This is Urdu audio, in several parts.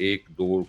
1-2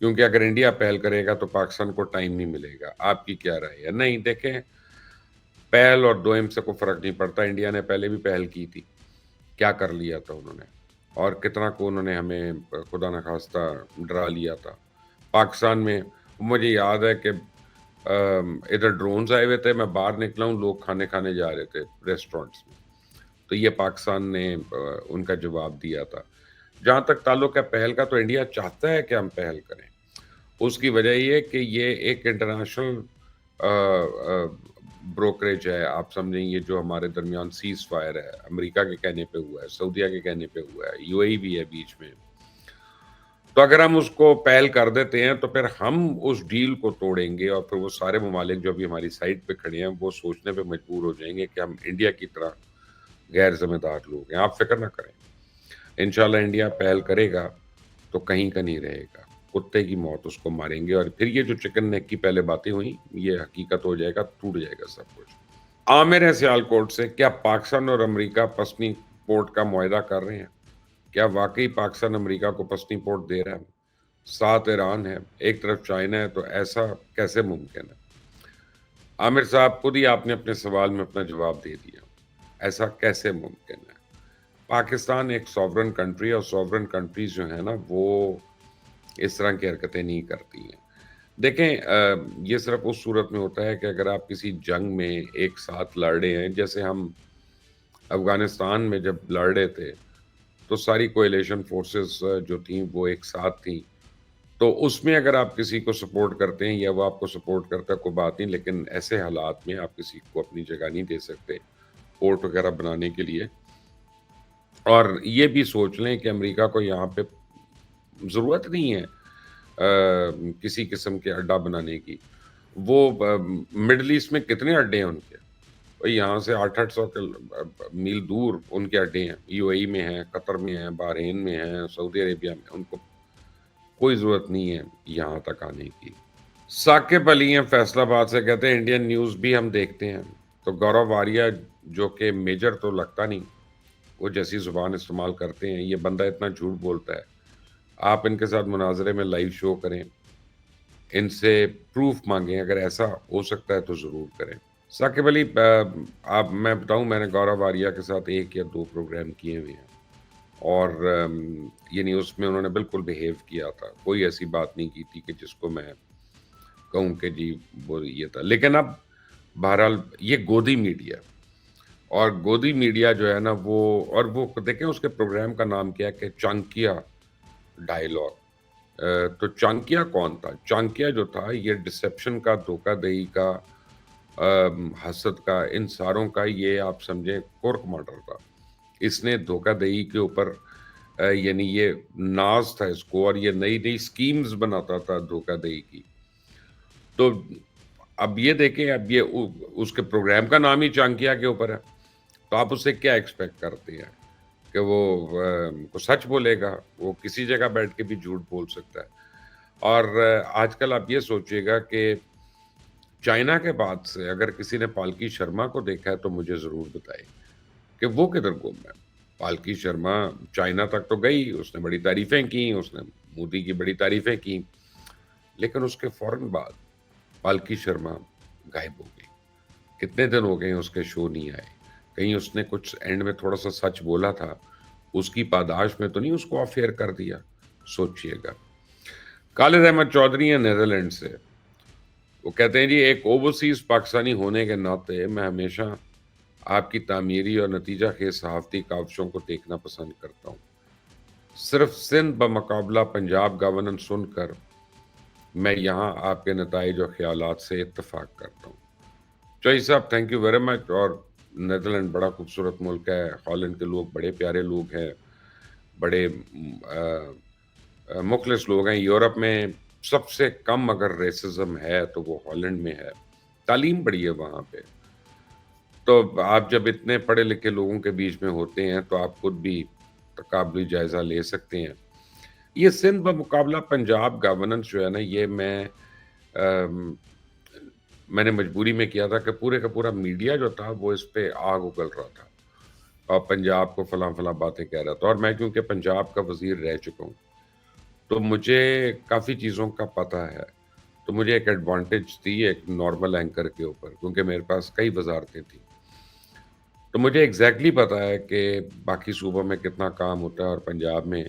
کیونکہ اگر انڈیا پہل کرے گا تو پاکستان کو ٹائم نہیں ملے گا. آپ کی کیا رائے ہے؟ نہیں دیکھیں، پہل اور دوئم سے کوئی فرق نہیں پڑتا. انڈیا نے پہلے بھی پہل کی تھی، کیا کر لیا تھا انہوں نے، اور کتنا کو انہوں نے ہمیں خدا نخواستہ ڈرا لیا تھا. پاکستان میں مجھے یاد ہے کہ ادھر ڈرونز آئے ہوئے تھے، میں باہر نکلا ہوں، لوگ کھانے کھانے جا رہے تھے ریسٹورینٹس میں، تو یہ پاکستان نے ان کا جواب دیا تھا. جہاں تک تعلق ہے پہل کا، تو انڈیا چاہتا ہے کہ ہم پہل کریں. اس کی وجہ یہ کہ یہ ایک انٹرنیشنل بروکریج ہے. آپ سمجھیں یہ جو ہمارے درمیان سیز فائر ہے، امریکہ کے کہنے پہ ہوا ہے، سعودیہ کے کہنے پہ ہوا ہے، یو اے ای بھی ہے بیچ میں. تو اگر ہم اس کو پہل کر دیتے ہیں تو پھر ہم اس ڈیل کو توڑیں گے، اور پھر وہ سارے ممالک جو ابھی ہماری سائڈ پہ کھڑے ہیں وہ سوچنے پہ مجبور ہو جائیں گے کہ ہم انڈیا کی طرح غیر ذمہ دار لوگ ہیں. آپ فکر نہ کریں، انشاءاللہ انڈیا پہل کرے گا تو کہیں کا نہیں رہے گا. کتے کی موت اس کو ماریں گے، اور پھر یہ جو چکن نیک کی پہلے باتیں ہوئیں یہ حقیقت ہو جائے گا، ٹوٹ جائے گا سب کچھ. عامر ہے سیالکوٹ سے، کیا پاکستان اور امریکہ پسنی پورٹ کا معاہدہ کر رہے ہیں؟ کیا واقعی پاکستان امریکہ کو پسنی پورٹ دے رہا ہے؟ ساتھ ایران ہے، ایک طرف چائنا ہے، تو ایسا کیسے ممکن ہے؟ عامر صاحب، خود ہی آپ نے اپنے سوال میں اپنا جواب دے دیا. ایسا کیسے ممکن ہے؟ پاکستان ایک سوورن کنٹری ہے، اور سوورن کنٹریز جو ہیں نا وہ اس طرح کی حرکتیں نہیں کرتی ہیں. دیکھیں، یہ صرف اس صورت میں ہوتا ہے کہ اگر آپ کسی جنگ میں ایک ساتھ لڑ رہے ہیں. جیسے ہم افغانستان میں جب لڑ رہے تھے تو ساری کوئلیشن فورسز جو تھیں وہ ایک ساتھ تھیں، تو اس میں اگر آپ کسی کو سپورٹ کرتے ہیں یا وہ آپ کو سپورٹ کرتا ہے کوئی بات نہیں، لیکن ایسے حالات میں آپ کسی کو اپنی جگہ نہیں دے سکتے پورٹ وغیرہ بنانے کے لیے. اور یہ بھی سوچ لیں کہ امریکہ کو یہاں پہ ضرورت نہیں ہے کسی قسم کے اڈا بنانے کی. وہ مڈل ایسٹ میں کتنے اڈے ہیں ان کے؟ یہاں سے 800 میل دور ان کے اڈے ہیں. یو اے ای میں ہیں، قطر میں ہیں، بحرین میں ہیں، سعودی عربیہ میں. ان کو کوئی ضرورت نہیں ہے یہاں تک آنے کی. ثاقب علی ہیں فیصل آباد سے، کہتے ہیں انڈین نیوز بھی ہم دیکھتے ہیں. تو گورو واریہ جو کہ میجر تو لگتا نہیں، وہ جیسی زبان استعمال کرتے ہیں، یہ بندہ اتنا جھوٹ بولتا ہے. آپ ان کے ساتھ مناظرے میں لائیو شو کریں، ان سے پروف مانگیں، اگر ایسا ہو سکتا ہے تو ضرور کریں. ثاقب علی، آپ میں بتاؤں، میں نے گورو واریہ کے ساتھ 1 یا 2 پروگرام کیے ہوئے ہیں، اور یعنی اس میں انہوں نے بالکل بیہیو کیا تھا. کوئی ایسی بات نہیں کی تھی کہ جس کو میں کہوں کہ جی وہ یہ تھا. لیکن اب بہرحال یہ گودی میڈیا، اور گودی میڈیا جو ہے نا وہ دیکھیں اس کے پروگرام کا نام کیا ہے کہ چانکیا ڈائیلاگ. تو چانکیا کون تھا؟ چانکیا جو تھا یہ ڈسیپشن کا، دھوکہ دہی کا، حسد کا، ان ساروں کا یہ آپ سمجھیں کورک مارٹر تھا. اس نے دھوکہ دہی کے اوپر یعنی یہ ناز تھا اس کو، اور یہ نئی نئی سکیمز بناتا تھا دھوکہ دہی کی. تو اب یہ دیکھیں، اب یہ اس کے پروگرام کا نام ہی چانکیا کے اوپر ہے، تو آپ اس سے کیا ایکسپیکٹ کرتے ہیں کہ وہ سچ بولے گا؟ وہ کسی جگہ بیٹھ کے بھی جھوٹ بول سکتا ہے. اور آج کل آپ یہ سوچئے گا کہ چائنا کے بعد سے اگر کسی نے پالکی شرما کو دیکھا ہے تو مجھے ضرور بتائے کہ وہ کدھر گم ہے. پالکی شرما چائنا تک تو گئی، اس نے بڑی تعریفیں کی، اس نے مودی کی بڑی تعریفیں کی، لیکن اس کے فوراً بعد پالکی شرما غائب ہو گئی. کتنے دن ہو گئے اس کے شو نہیں آئے. کہیں اس نے کچھ اینڈ میں تھوڑا سا سچ بولا تھا، اس کی پاداش میں تو نہیں اس کو آف ایئر کر دیا؟ سوچئے گا. خالد احمد چودھری ہیں نیدرلینڈ سے، وہ کہتے ہیں جی ایک اوورسیز پاکستانی ہونے کے ناطے میں ہمیشہ آپ کی تعمیری اور نتیجہ خیز صحافتی کاوشوں کو دیکھنا پسند کرتا ہوں. صرف سندھ بمقابلہ پنجاب گورننس سن کر میں یہاں آپ کے نتائج اور خیالات سے اتفاق کرتا ہوں. چوہی صاحب، تھینک یو ویری مچ. اور نیدرلینڈ بڑا خوبصورت ملک ہے، ہالینڈ کے لوگ بڑے پیارے لوگ ہیں، بڑے مخلص لوگ ہیں. یورپ میں سب سے کم اگر ریسزم ہے تو وہ ہالینڈ میں ہے. تعلیم بڑی ہے وہاں پہ. تو آپ جب اتنے پڑھے لکھے لوگوں کے بیچ میں ہوتے ہیں تو آپ خود بھی تقابلی جائزہ لے سکتے ہیں. یہ سندھ بمقابلہ پنجاب گورننس جو ہے نا، یہ میں نے مجبوری میں کیا تھا کہ پورے کا پورا میڈیا جو تھا وہ اس پہ آگ اگل رہا تھا اور پنجاب کو فلاں فلاں باتیں کہہ رہا تھا. اور میں کیونکہ پنجاب کا وزیر رہ چکا ہوں تو مجھے کافی چیزوں کا پتہ ہے، تو مجھے ایک ایڈوانٹیج تھی ایک نارمل اینکر کے اوپر، کیونکہ میرے پاس کئی وزارتیں تھیں، تو مجھے ایگزیکٹلی پتہ ہے کہ باقی صوبوں میں کتنا کام ہوتا ہے اور پنجاب میں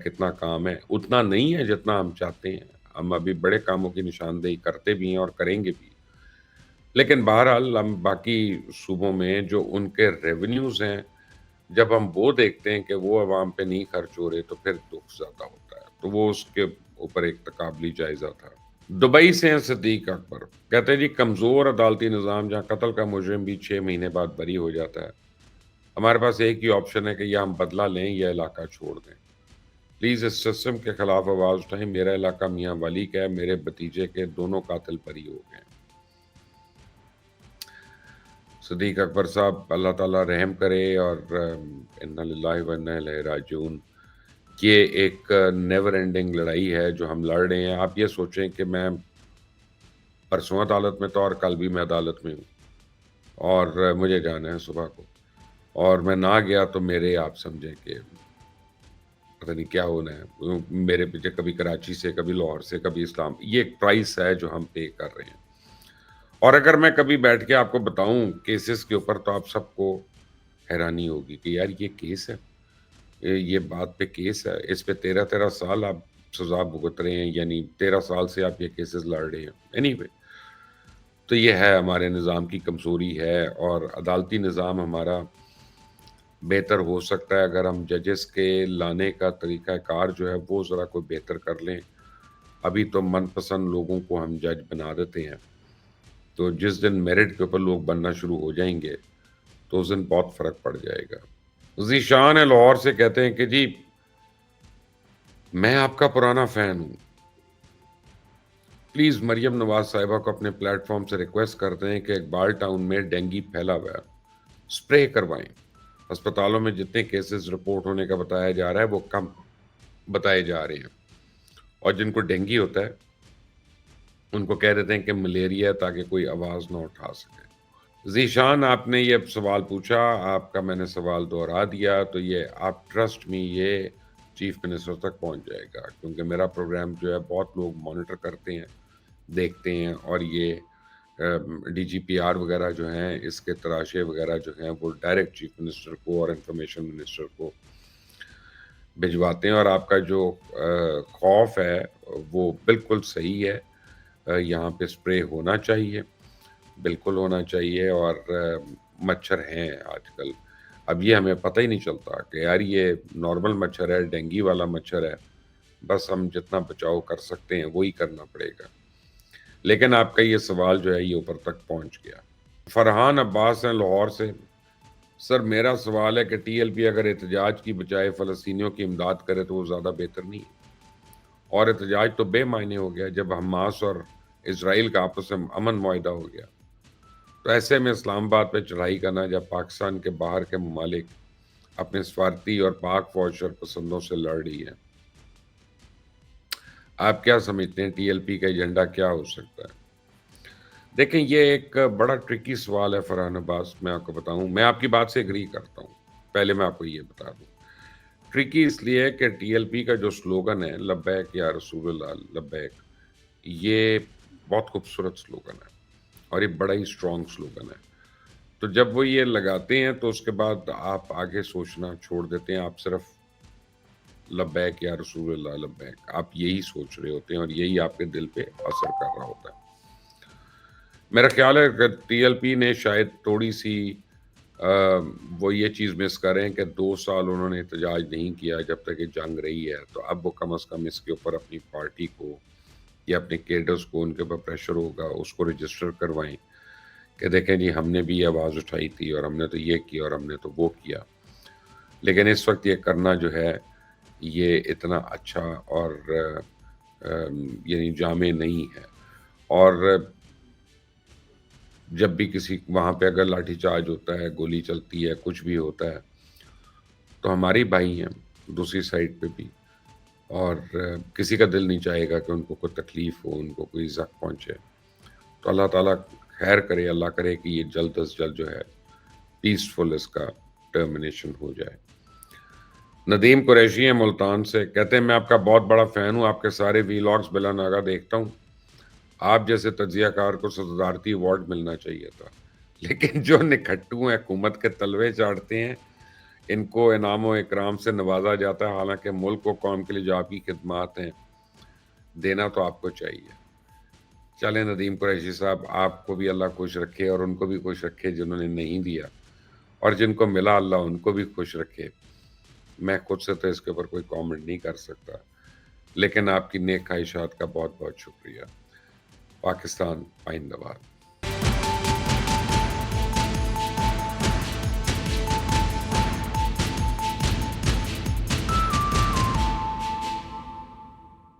کتنا کام ہے، اتنا نہیں ہے جتنا ہم چاہتے ہیں، ہم ابھی بڑے کاموں کی نشاندہی کرتے بھی ہیں اور کریں گے بھی، لیکن بہرحال ہم باقی صوبوں میں جو ان کے ریونیوز ہیں، جب ہم وہ دیکھتے ہیں کہ وہ عوام پہ نہیں خرچ ہو رہے تو پھر دکھ زیادہ ہوتا ہے، تو وہ اس کے اوپر ایک تقابلی جائزہ تھا۔ دبئی سے ہیں صدیق اکبر، کہتے ہیں جی کمزور عدالتی نظام جہاں قتل کا مجرم بھی 6 مہینے بعد بری ہو جاتا ہے، ہمارے پاس ایک ہی آپشن ہے کہ یا ہم بدلہ لیں یا علاقہ چھوڑ دیں، پلیز اس سسٹم کے خلاف آواز اٹھائیں، میرا علاقہ میاں ولی کا ہے، میرے بھتیجے کے دونوں قاتل بری ہو گئے۔ صدیق اکبر صاحب، اللہ تعالیٰ رحم کرے، اور انا للہ و انا الیہ راجعون، یہ ایک نیور اینڈنگ لڑائی ہے جو ہم لڑ رہے ہیں۔ آپ یہ سوچیں کہ میں پرسوں عدالت میں تھا اور کل بھی میں عدالت میں ہوں، اور مجھے جانا ہے صبح کو، اور میں نہ گیا تو میرے آپ سمجھیں کہ پتہ نہیں کیا ہونا ہے، میرے پیچھے کبھی کراچی سے، کبھی لاہور سے، کبھی اسلام، یہ ایک پرائس ہے جو ہم پے کر رہے ہیں۔ اور اگر میں کبھی بیٹھ کے آپ کو بتاؤں کیسز کے اوپر تو آپ سب کو حیرانی ہوگی کہ یار یہ کیس ہے، یہ بات پہ کیس ہے، اس پہ 13 سال آپ سزا بھگت رہے ہیں، یعنی 13 سال سے آپ یہ کیسز لڑ رہے ہیں۔ اینی وے، تو یہ ہے ہمارے نظام کی کمزوری ہے، اور عدالتی نظام ہمارا بہتر ہو سکتا ہے اگر ہم ججز کے لانے کا طریقہ کار جو ہے وہ ذرا کوئی بہتر کر لیں۔ ابھی تو من پسند لوگوں کو ہم جج بنا دیتے ہیں، تو جس دن میرٹ کے اوپر لوگ بننا شروع ہو جائیں گے تو اس دن بہت فرق پڑ جائے گا۔ ذیشان ہے لاہور سے، کہتے ہیں کہ جی میں آپ کا پرانا فین ہوں، پلیز مریم نواز صاحبہ کو اپنے پلیٹ فارم سے ریکویسٹ کرتے ہیں کہ اقبال ٹاؤن میں ڈینگی پھیلا ہوا ہے، اسپرے کروائیں۔ ہسپتالوں میں جتنے کیسز رپورٹ ہونے کا بتایا جا رہا ہے وہ کم بتائے جا رہے ہیں، اور جن کو ڈینگی ہوتا ہے ان کو کہہ دیتے ہیں کہ ملیریا ہے تاکہ کوئی آواز نہ اٹھا سکے۔ ذیشان، آپ نے یہ سوال پوچھا، آپ کا میں نے سوال دوہرا دیا، تو یہ آپ ٹرسٹ می یہ چیف منسٹر تک پہنچ جائے گا، کیونکہ میرا پروگرام جو ہے بہت لوگ مانیٹر کرتے ہیں، دیکھتے ہیں، اور یہ ڈی جی پی آر وغیرہ جو ہیں، اس کے تراشے وغیرہ جو ہیں وہ ڈائریکٹ چیف منسٹر کو اور انفارمیشن منسٹر کو بھجواتے ہیں، اور آپ کا جو خوف ہے وہ بالکل صحیح ہے، یہاں پہ اسپرے ہونا چاہیے، بالکل ہونا چاہیے، اور مچھر ہیں آج کل، اب یہ ہمیں پتہ ہی نہیں چلتا کہ یار یہ نارمل مچھر ہے، ڈینگی والا مچھر ہے، بس ہم جتنا بچاؤ کر سکتے ہیں وہی کرنا پڑے گا۔ لیکن آپ کا یہ سوال جو ہے یہ اوپر تک پہنچ گیا۔ فرحان عباس ہیں لاہور سے، سر میرا سوال ہے کہ ٹی ایل پی اگر احتجاج کی بجائے فلسطینیوں کی امداد کرے تو وہ زیادہ بہتر نہیں ہے، اور احتجاج تو بے معنی ہو گیا جب حماس اور اسرائیل کا آپس میں امن معاہدہ ہو گیا، تو ایسے میں اسلام آباد پہ چڑھائی کرنا جب پاکستان کے باہر کے ممالک اپنے سفارتی اور پاک فوج شرپسندوں سے لڑ رہی ہے، آپ کیا سمجھتے ہیں ٹی ایل پی کا ایجنڈا کیا ہو سکتا ہے؟ دیکھیں یہ ایک بڑا ٹرکی سوال ہے فرحان عباس، میں آپ کو بتاؤں، میں آپ کی بات سے اگری کرتا ہوں، پہلے میں آپ کو یہ بتا دوں، ٹرکی اس لیے کہ ٹی ایل پی کا جو سلوگن ہے لبیک یا رسول اللہ لبیک، یہ بہت خوبصورت سلوگن ہے اور یہ بڑا ہی اسٹرانگ سلوگن ہے، تو جب وہ یہ لگاتے ہیں تو اس کے بعد آپ آگے سوچنا چھوڑ دیتے ہیں، آپ صرف لبیک یا رسول اللہ لبیک آپ یہی سوچ رہے ہوتے ہیں، اور یہی آپ کے دل پہ اثر کر رہا ہوتا ہے۔ میرا خیال ہے کہ ٹی ایل پی نے شاید تھوڑی سی وہ یہ چیز مس کر رہے ہیں کہ 2 سال انہوں نے احتجاج نہیں کیا جب تک یہ جنگ رہی ہے، تو اب وہ کم از کم اس کے اوپر اپنی پارٹی کو یا اپنے کیڈرز کو، ان کے اوپر پریشر ہوگا، اس کو رجسٹر کروائیں کہ دیکھیں جی ہم نے بھی آواز اٹھائی تھی اور ہم نے تو یہ کیا اور ہم نے تو وہ کیا، لیکن اس وقت یہ کرنا جو ہے یہ اتنا اچھا اور یعنی جامع نہیں ہے، اور جب بھی کسی وہاں پہ اگر لاٹھی چارج ہوتا ہے، گولی چلتی ہے، کچھ بھی ہوتا ہے، تو ہمارے بھائی ہیں دوسری سائڈ پہ بھی، اور کسی کا دل نہیں چاہے گا کہ ان کو کوئی تکلیف ہو، ان کو کوئی زخم پہنچے، تو اللہ تعالیٰ خیر کرے، اللہ کرے کہ یہ جلد از جلد جو ہے پیسفل اس کا ٹرمینیشن ہو جائے۔ ندیم قریشی ہیں ملتان سے، کہتے ہیں میں آپ کا بہت بڑا فین ہوں، آپ کے سارے ویلاگز بلا ناغہ دیکھتا ہوں، آپ جیسے تجزیہ کار کو صدارتی ایوارڈ ملنا چاہیے تھا، لیکن جو نکھٹو ہیں حکومت کے تلوے چاڑتے ہیں ان کو انعام و اکرام سے نوازا جاتا ہے، حالانکہ ملک و قوم کے لیے جو آپ کی خدمات ہیں دینا تو آپ کو چاہیے۔ چلیں ندیم قریشی صاحب، آپ کو بھی اللہ خوش رکھے اور ان کو بھی خوش رکھے جنہوں نے نہیں دیا، اور جن کو ملا اللہ ان کو بھی خوش رکھے۔ میں خود سے تو اس کے اوپر کوئی کامنٹ نہیں کر سکتا، لیکن آپ کی نیک خواہشات کا بہت بہت شکریہ۔ پاکستان پائندہ باد۔